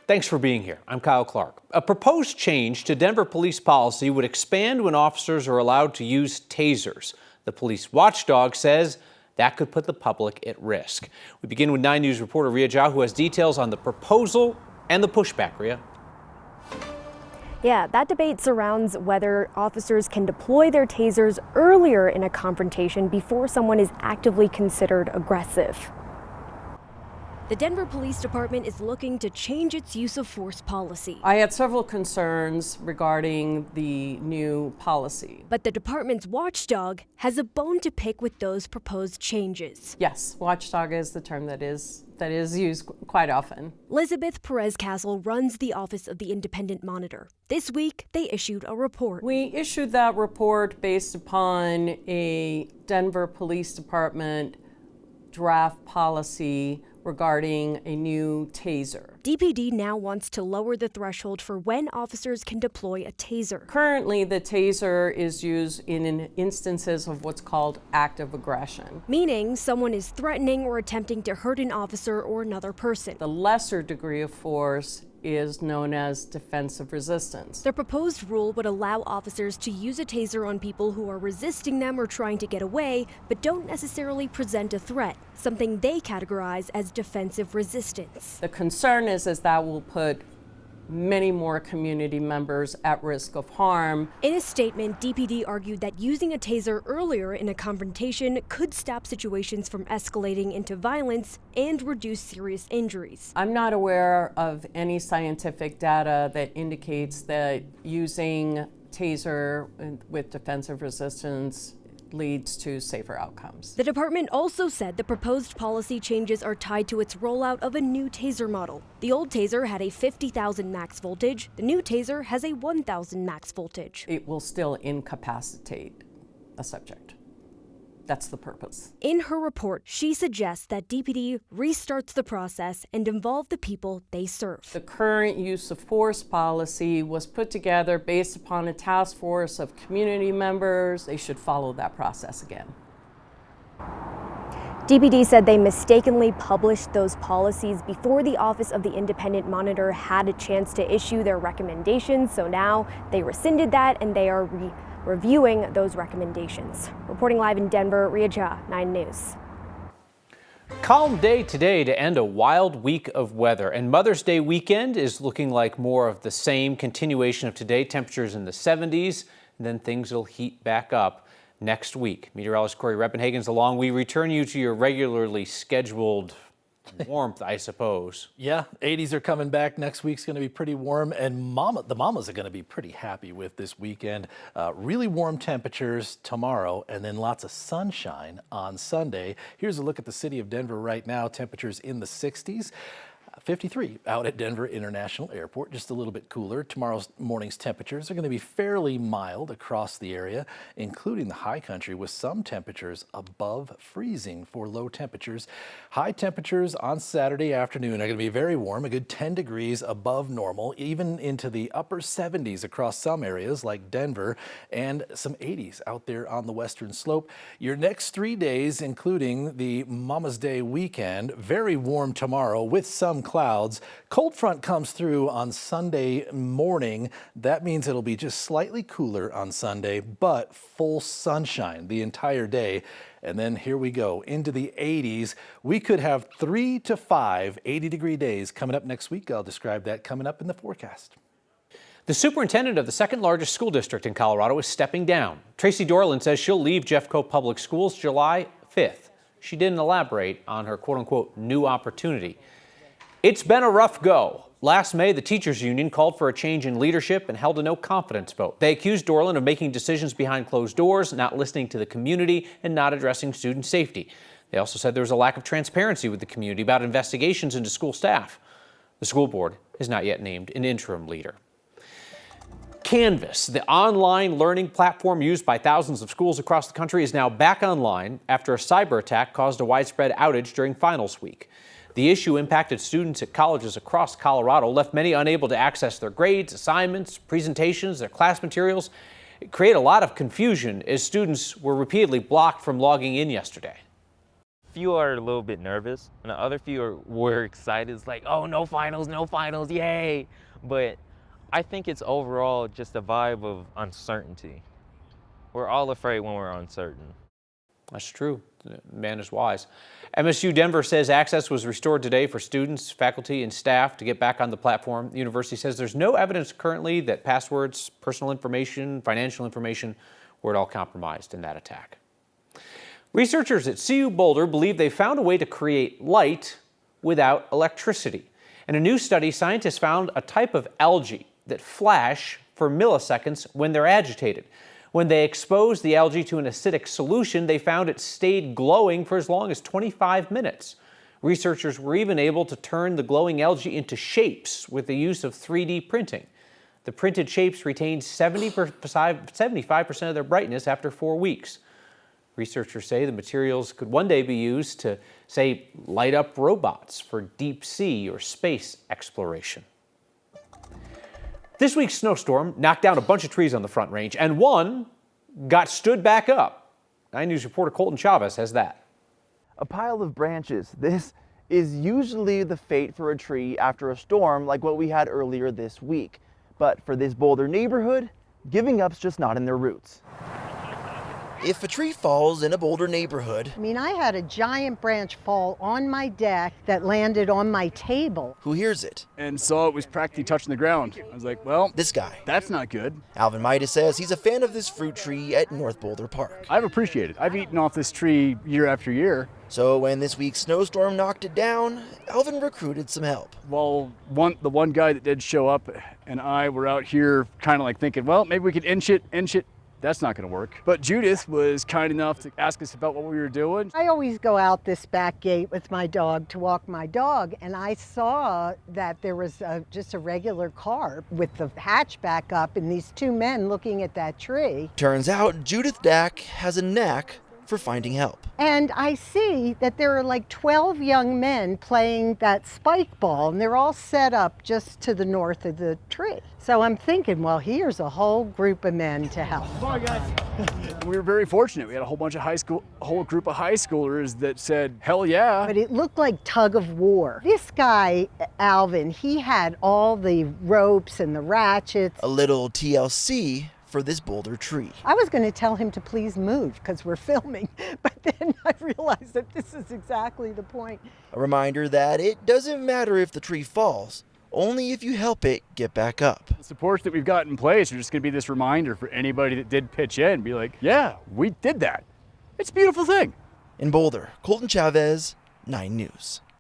Thanks for being here. I'm Kyle Clark. A proposed change to Denver police policy would expand when officers are allowed to use tasers. The police watchdog says that could put the public at risk. We begin with 9 News reporter Ria Jha, who has details on the proposal and the pushback. Ria. Yeah, that debate surrounds whether officers can deploy their tasers earlier in a confrontation before someone is actively considered aggressive. The Denver Police Department is looking to change its use of force policy. I had several concerns regarding the new policy. But the department's watchdog has a bone to pick with those proposed changes. Yes, watchdog is the term that is used quite often. Elizabeth Perez-Castle runs the Office of the Independent Monitor. This week, they issued a report. We issued that report based upon a Denver Police Department draft policy regarding a new taser. DPD now wants to lower the threshold for when officers can deploy a taser. Currently, the taser is used in instances of what's called active aggression. Meaning someone is threatening or attempting to hurt an officer or another person. The lesser degree of force is known as defensive resistance. The proposed rule would allow officers to use a taser on people who are resisting them or trying to get away, but don't necessarily present a threat, something they categorize as defensive resistance. The concern is that will put many more community members at risk of harm. In a statement, DPD argued that using a taser earlier in a confrontation could stop situations from escalating into violence and reduce serious injuries. I'm not aware of any scientific data that indicates that using taser with defensive resistance leads to safer outcomes. The department also said the proposed policy changes are tied to its rollout of a new taser model. The old taser had a 50,000 max voltage. The new taser has a 1,000 max voltage. It will still incapacitate a subject. That's the purpose. In her report, she suggests that DPD restarts the process and involve the people they serve. The current use of force policy was put together based upon a task force of community members. They should follow that process again. DPD said they mistakenly published those policies before the Office of the Independent Monitor had a chance to issue their recommendations, so now they rescinded that and they are reviewing those recommendations. Reporting live in Denver, Ria Jha, 9 News. Calm day today to end a wild week of weather, and Mother's Day weekend is looking like more of the same continuation of today. Temperatures in the 70s, and then things will heat back up next week. Meteorologist Corey Reppenhagen's along. We return you to your regularly scheduled warmth, I suppose. Yeah, 80s are coming back. Next week's going to be pretty warm, and the mamas are going to be pretty happy with this weekend. Really warm temperatures tomorrow, and then lots of sunshine on Sunday. Here's a look at the city of Denver right now. Temperatures in the 60s. 53 out at Denver International Airport, just a little bit cooler. Tomorrow's morning's temperatures are going to be fairly mild across the area, including the high country, with some temperatures above freezing for low temperatures. High temperatures on Saturday afternoon are going to be very warm, a good 10 degrees above normal, even into the upper 70s across some areas like Denver, and some 80s out there on the western slope. Your next 3 days, including the Mama's Day weekend, very warm tomorrow with some clouds. Cold front comes through on Sunday morning. That means it'll be just slightly cooler on Sunday, but full sunshine the entire day. And then here we go into the 80s. We could have 3 to 5 80-degree days coming up next week. I'll describe that coming up in the forecast. The superintendent of the second largest school district in Colorado is stepping down. Tracy Dorland says she'll leave Jeffco Public Schools July 5th. She didn't elaborate on her quote-unquote new opportunity. It's been a rough go. Last May, the teachers union called for a change in leadership and held a no-confidence vote. They accused Dorland of making decisions behind closed doors, not listening to the community, and not addressing student safety. They also said there was a lack of transparency with the community about investigations into school staff. The school board has not yet named an interim leader. Canvas, the online learning platform used by thousands of schools across the country, is now back online after a cyber attack caused a widespread outage during finals week. The issue impacted students at colleges across Colorado, left many unable to access their grades, assignments, presentations, their class materials. It created a lot of confusion as students were repeatedly blocked from logging in yesterday. few are a little bit nervous, and the other few were excited. It's like, oh, no finals, yay! But I think it's overall just a vibe of uncertainty. We're all afraid when we're uncertain. That's true. The man is wise. MSU Denver says access was restored today for students, faculty, and staff to get back on the platform. The university says there's no evidence currently that passwords, personal information, financial information were at all compromised in that attack. Researchers at CU Boulder believe they found a way to create light without electricity. In a new study, scientists found a type of algae that flash for milliseconds when they're agitated. When they exposed the algae to an acidic solution, they found it stayed glowing for as long as 25 minutes. Researchers were even able to turn the glowing algae into shapes with the use of 3D printing. The printed shapes retained 75% of their brightness after 4 weeks. Researchers say the materials could one day be used to, say, light up robots for deep sea or space exploration. This week's snowstorm knocked down a bunch of trees on the Front Range, and one got stood back up. 9 News reporter Colton Chavez has that. A pile of branches. This is usually the fate for a tree after a storm like what we had earlier this week. But for this Boulder neighborhood, giving up's just not in their roots. If a tree falls in a Boulder neighborhood, I mean, I had a giant branch fall on my deck that landed on my table. who hears it? And saw it was practically touching the ground. I was like, well, This guy. that's not good. Alvin Midas says he's a fan of this fruit tree at North Boulder Park. I've appreciated it. I've eaten off this tree year after year. So when this week's snowstorm knocked it down, Alvin recruited some help. Well, the one guy that did show up and I were out here kind of like thinking, well, maybe we could inch it. That's not going to work. But Judith was kind enough to ask us about what we were doing. I always go out this back gate with my dog to walk my dog, and I saw that there was just a regular car with the hatch back up and these 2 men looking at that tree. Turns out Judith Dack has a knack for finding help. And I see that there are like 12 young men playing that spike ball, and they're all set up just to the north of the tree. So I'm thinking, well, here's a whole group of men to help. Come on, guys. We were very fortunate. We had a whole group of high schoolers that said, hell yeah. But it looked like tug of war. This guy, Alvin, he had all the ropes and the ratchets. A little TLC for this Boulder tree. I was going to tell him to please move because we're filming, but then I realized that this is exactly the point. A reminder that it doesn't matter if the tree falls, only if you help it get back up. The supports that we've got in place are just going to be this reminder for anybody that did pitch in, be like, yeah, we did that. It's a beautiful thing. In Boulder, Colton Chavez, 9 News.